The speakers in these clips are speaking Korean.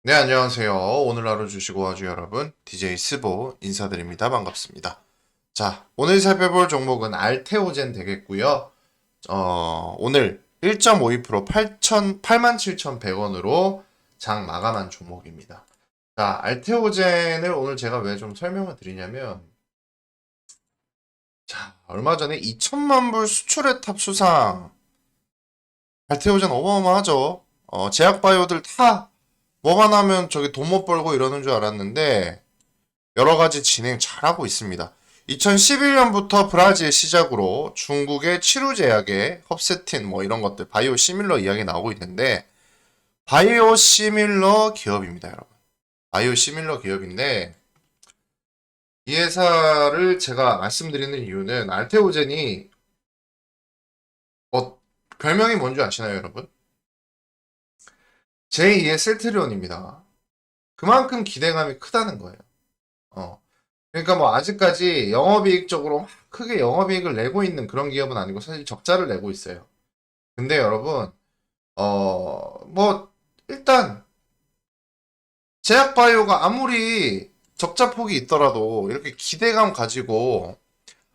네, 안녕하세요. 오늘 하루 주시고 와주 여러분, DJ 스보 인사드립니다. 반갑습니다. 자, 오늘 살펴볼 종목은 알테오젠 되겠고요. 오늘 1.52% 87,100원으로 장 마감한 종목입니다. 자, 알테오젠을 오늘 제가 왜 좀 설명을 드리냐면, 자, 얼마 전에 2천만 불 수출의 탑 수상. 알테오젠 어마어마하죠. 제약바이오들 다 뭐만 하면 저기 돈 못 벌고 이러는 줄 알았는데 여러 가지 진행 잘하고 있습니다. 2011년부터 브라질 시작으로 중국의 치료제약의 헙세틴 뭐 이런 것들 바이오 시밀러 이야기 나오고 있는데 바이오 시밀러 기업입니다, 여러분. 바이오 시밀러 기업인데 이 회사를 제가 말씀드리는 이유는 알테오젠이 어, 별명이 뭔지 아시나요, 여러분? 제2의 셀트리온입니다. 그만큼 기대감이 크다는 거예요. 어. 그러니까 뭐 아직까지 영업이익적으로 막 크게 영업이익을 내고 있는 그런 기업은 아니고 사실 적자를 내고 있어요. 근데 여러분, 뭐 일단 제약바이오가 아무리 적자폭이 있더라도 이렇게 기대감 가지고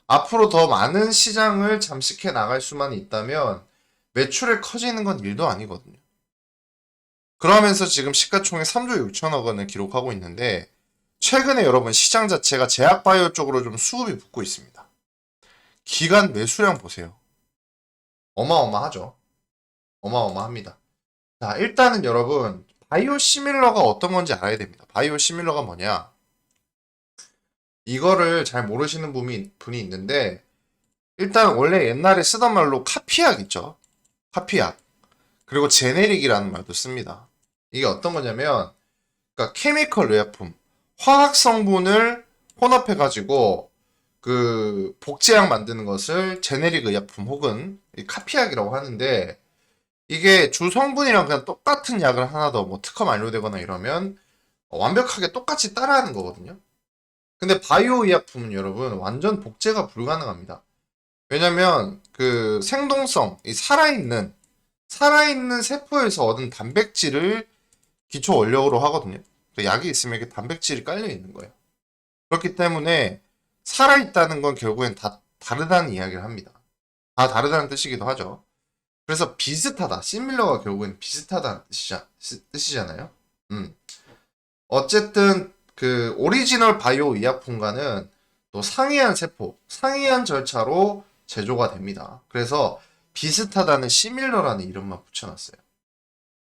앞으로 더 많은 시장을 잠식해 나갈 수만 있다면 매출이 커지는 건 일도 아니거든요. 그러면서 지금 시가총액 3조 6천억 원을 기록하고 있는데 최근에 여러분 시장 자체가 제약바이오 쪽으로 좀 수급이 붙고 있습니다. 기간 매수량 보세요. 어마어마하죠. 어마어마합니다. 자, 일단은 여러분, 바이오 시밀러가 어떤 건지 알아야 됩니다. 바이오 시밀러가 뭐냐? 이거를 잘 모르시는 분이 있는데, 일단 원래 옛날에 쓰던 말로 카피약 있죠? 카피약. 그리고 제네릭이라는 말도 씁니다. 이게 어떤 거냐면, 그러니까 케미컬 의약품, 화학 성분을 혼합해가지고 그 복제약 만드는 것을 제네릭 의약품 혹은 카피약이라고 하는데 이게 주 성분이랑 그냥 똑같은 약을 하나 더 뭐 특허 만료되거나 이러면 완벽하게 똑같이 따라하는 거거든요. 근데 바이오 의약품은 여러분 완전 복제가 불가능합니다. 왜냐면 그 생동성, 이 살아있는 세포에서 얻은 단백질을 기초 원료로 하거든요. 그 약이 있으면 이렇게 단백질이 깔려 있는 거예요. 그렇기 때문에 살아있다는 건 결국엔 다 다르다는 이야기를 합니다. 다 다르다는 뜻이기도 하죠. 그래서 비슷하다. 시밀러가 결국엔 비슷하다는 뜻이잖아요. 음. 어쨌든 그 오리지널 바이오 의약품과는 또 상이한 세포, 상이한 절차로 제조가 됩니다. 그래서 비슷하다는 시밀러라는 이름만 붙여놨어요.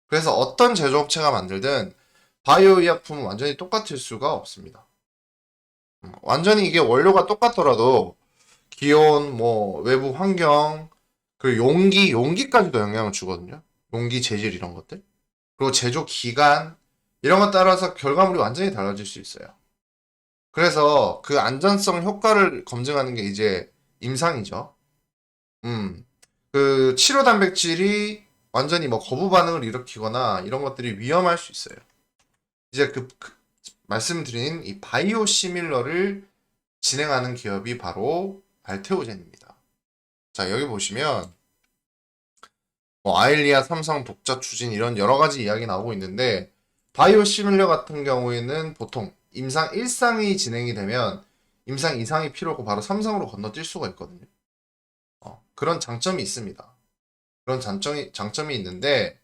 그래서 어떤 제조업체가 만들든 바이오 의약품은 완전히 똑같을 수가 없습니다. 완전히 이게 원료가 똑같더라도 기온, 뭐 외부 환경, 그리고 용기까지도 영향을 주거든요. 용기 재질 이런 것들. 그리고 제조 기간 이런 것 따라서 결과물이 완전히 달라질 수 있어요. 그래서 그 안전성 효과를 검증하는 게 이제 임상이죠. 음. 그 치료 단백질이 완전히 뭐 거부 반응을 일으키거나 이런 것들이 위험할 수 있어요. 이제 그 말씀드린 이 바이오 시밀러를 진행하는 기업이 바로 알테오젠입니다. 자, 여기 보시면 뭐 아일리아, 삼성, 독자 추진 이런 여러 가지 이야기 나오고 있는데 바이오 시밀러 같은 경우에는 보통 임상 1상이 진행이 되면 임상 2상이 필요하고 바로 3상으로 건너뛸 수가 있거든요. 그런 장점이 있습니다. 그런 장점이 있는데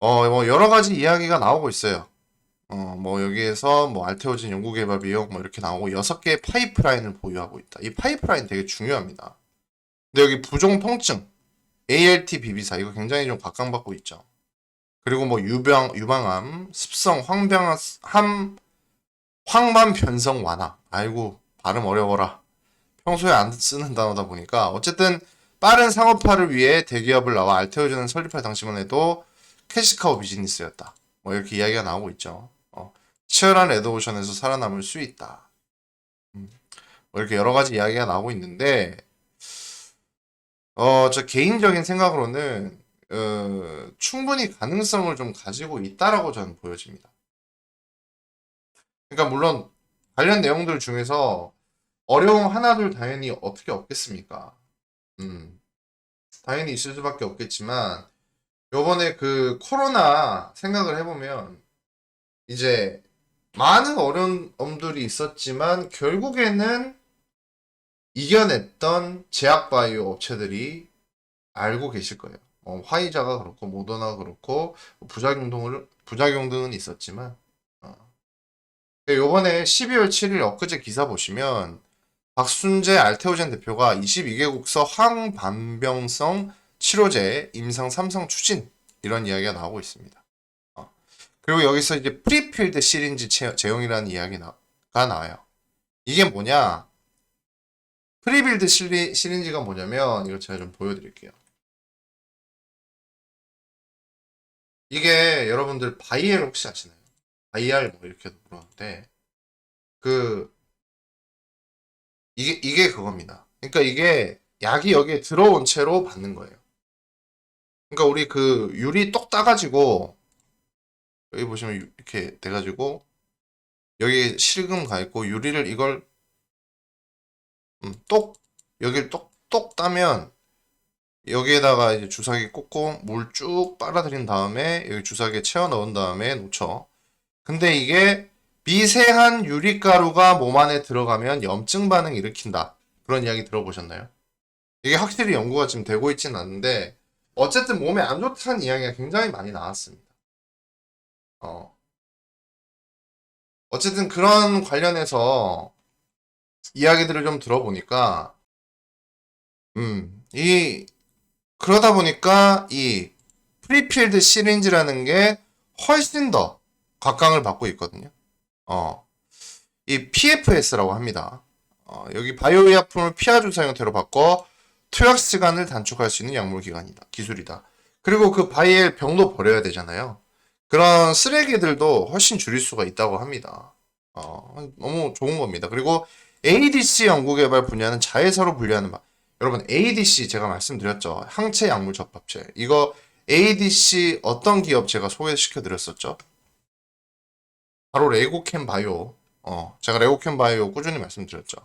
뭐 여러 가지 이야기가 나오고 있어요. 뭐 여기에서 뭐 알테오진 연구개발 비용 뭐 이렇게 나오고 6개의 파이프라인을 보유하고 있다. 이 파이프라인 되게 중요합니다. 근데 여기 부종 통증, ALT 비비사 이거 굉장히 좀 각광받고 있죠. 그리고 뭐 유방암, 습성, 황반 변성 완화. 아이고 발음 어려워라. 평소에 안 쓰는 단어다 보니까 어쨌든 빠른 상업화를 위해 대기업을 나와 알테오젠을 설립할 당시만 해도 캐시카우 비즈니스였다. 뭐 이렇게 이야기가 나오고 있죠. 치열한 레드오션에서 살아남을 수 있다. 음, 뭐 이렇게 여러 가지 이야기가 나오고 있는데 저 개인적인 생각으로는 충분히 가능성을 좀 가지고 있다라고 저는 보여집니다. 그러니까 물론 관련 내용들 중에서 어려움 하나둘 당연히 어떻게 없겠습니까? 음, 당연히 있을 수밖에 없겠지만 요번에 그 코로나 생각을 해보면 이제 많은 어려움들이 있었지만 결국에는 이겨냈던 제약바이오 업체들이 알고 계실 거예요. 화이자가 그렇고 모더나가 그렇고 부작용 등은 있었지만 요번에 12월 7일 엊그제 기사 보시면 박순재 알테오젠 대표가 22개국서 항반병성 치료제 임상 3상 추진 이런 이야기가 나오고 있습니다. 그리고 여기서 이제 프리필드 시린지 제형이라는 이야기가 나와요. 이게 뭐냐? 프리빌드 시린지가 뭐냐면 이거 제가 좀 보여드릴게요. 이게 여러분들 바이엘 혹시 아시나요? 바이알 뭐 이렇게 물었는데 그 이게 그겁니다. 그러니까 이게 약이 여기에 들어온 채로 받는 거예요. 그러니까 우리 그 유리 똑 따가지고 여기 보시면 이렇게 돼가지고 여기 실금 가 있고 유리를 이걸 똑 여기를 똑 따면 여기에다가 이제 주사기 꽂고 물 쭉 빨아들인 다음에 여기 주사기에 채워 넣은 다음에 놓죠. 근데 이게 미세한 유리가루가 몸 안에 들어가면 염증 반응 일으킨다. 그런 이야기 들어보셨나요? 이게 확실히 연구가 지금 되고 있지는 않는데 어쨌든 몸에 안 좋다는 이야기가 굉장히 많이 나왔습니다. 어. 어쨌든 그런 관련해서 이야기들을 좀 들어보니까 이 그러다 보니까 이 프리필드 시린지라는 게 훨씬 더 각광을 받고 있거든요. 이 PFS라고 합니다. 여기 바이오의약품을 피하 주사 형태로 바꿔 투약 시간을 단축할 수 있는 약물 기술이다. 그리고 그 바이엘 병도 버려야 되잖아요. 그런 쓰레기들도 훨씬 줄일 수가 있다고 합니다. 너무 좋은 겁니다. 그리고 ADC 연구개발 분야는 자회사로 분류하는 여러분 ADC 제가 말씀드렸죠. 항체 약물 접합체. 이거 ADC 어떤 기업 제가 소개시켜 드렸었죠? 바로 레고캠 바이오. 제가 레고캠 바이오 꾸준히 말씀드렸죠.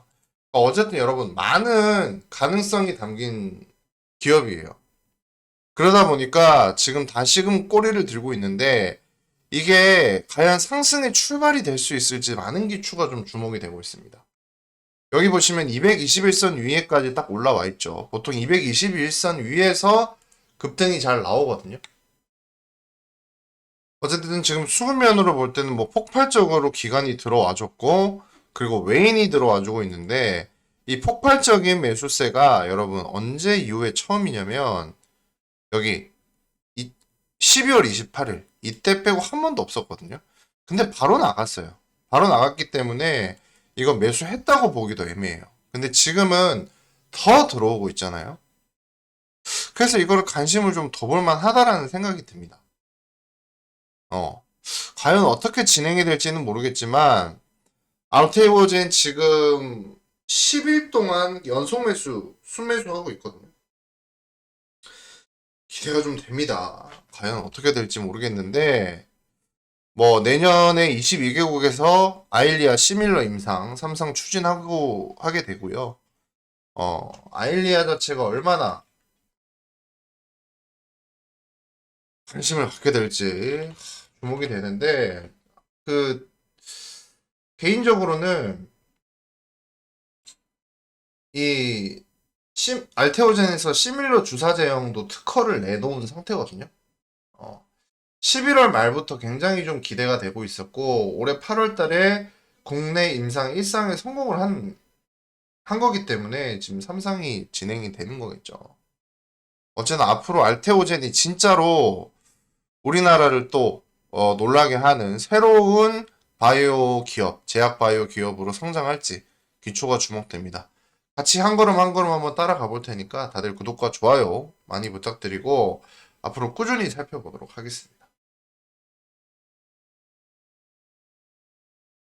어쨌든 여러분 많은 가능성이 담긴 기업이에요. 그러다 보니까 지금 다시금 꼬리를 들고 있는데 이게 과연 상승의 출발이 될 수 있을지 많은 기추가 좀 주목이 되고 있습니다. 여기 보시면 221선 위에까지 딱 올라와 있죠. 보통 221선 위에서 급등이 잘 나오거든요. 어쨌든 지금 수급면으로 볼 때는 뭐 폭발적으로 기관이 들어와줬고 그리고 외인이 들어와주고 있는데 이 폭발적인 매수세가 여러분 언제 이후에 처음이냐면 여기 12월 28일 이때 빼고 한 번도 없었거든요. 근데 바로 나갔어요. 바로 나갔기 때문에 이거 매수했다고 보기도 애매해요. 근데 지금은 더 들어오고 있잖아요. 그래서 이거를 관심을 좀 더 볼만 하다라는 생각이 듭니다. 과연 어떻게 진행이 될지는 모르겠지만 아웃테이버젠 지금 10일 동안 연속 순매수하고 있거든요. 기대가 좀 됩니다. 과연 어떻게 될지 모르겠는데 뭐 내년에 22개국에서 아일리아 시밀러 임상 3상 추진하고 하게 되고요. 아일리아 자체가 얼마나 관심을 갖게 될지 주목이 되는데 그 개인적으로는 이 알테오젠에서 시밀러 주사 제형도 특허를 내놓은 상태거든요. 11월 말부터 굉장히 좀 기대가 되고 있었고 올해 8월 달에 국내 임상 1상에 성공을 한 거기 때문에 지금 3상이 진행이 되는 거겠죠. 어쨌든 앞으로 알테오젠이 진짜로 우리나라를 또 놀라게 하는 새로운 바이오 기업, 제약 바이오 기업으로 성장할지 귀초가 주목됩니다. 같이 한 걸음 한 걸음 한번 따라가 볼 테니까 다들 구독과 좋아요 많이 부탁드리고 앞으로 꾸준히 살펴보도록 하겠습니다.